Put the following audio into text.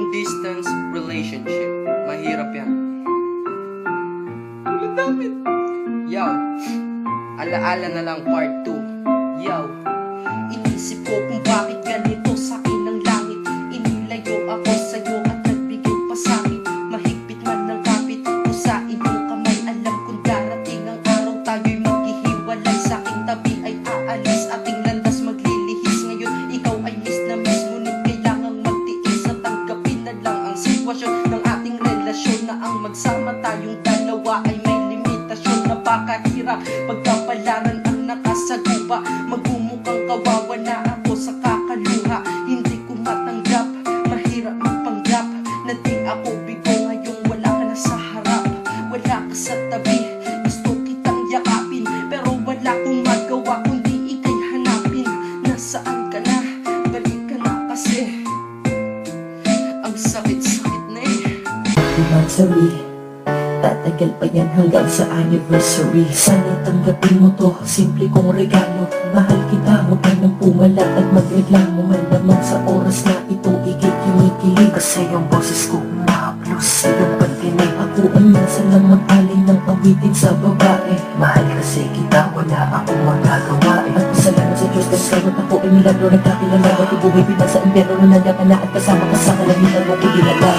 long distance relationship. Mahirap yan. Malapit. Yo, alaala na lang part 2. Yo, inisip ko kung bakit ganito sa akin ng langit. Inilayo ako sa'yo at nagbigay pa sa'kin. Mahigpit man ng kapit o sa iyong kamay. Alam kong darating ang araw tayo'y maghihiwalay. Sa aking tabi ay aalis, ating landas maglilihis. Ngayon ikaw ay miss na miss, ngunit kailangang magtiis at tanggapin na lang ang sitwasyon ng ating relasyon. Na ang magsama tayong dalawa ay may limitasyon. Napakahirap pagkapalaran ang nakasagupa. Magmumukhang kawawa na ako sa kakaluha. Hindi ko matanggap, mahirap magpanggap na di ako bigo. Ngayong wala ka na sa harap, wala ka sa tabi. Gusto kitang yakapin, pero wala kong magawa kundi ika'y hanapin. Nasaan ka na? Balik ka na kasi ang sakit-sakit na Monthly, tatagal pa yan hanggang sa anniversary. Sana tanggapin mo to, simple kong regalo. Mahal kita, huwag ka nang pumalat at magreklamo. Malamang sa oras na ito ikay kinikilig. Kasi yung boses ko umahaplos sa iyong pandinig. Ako ay minsan lang mag-alay ng awitin sa babae. Mahal kasi kita, wala akong magagawa. At pasalamat sa Diyos dahil sa'yo't ako ay milagro nagkakilala. At ibuhay pinag sa impyerno na nandiyan ka na at kasama ka sa kalamitan mo ko dinala.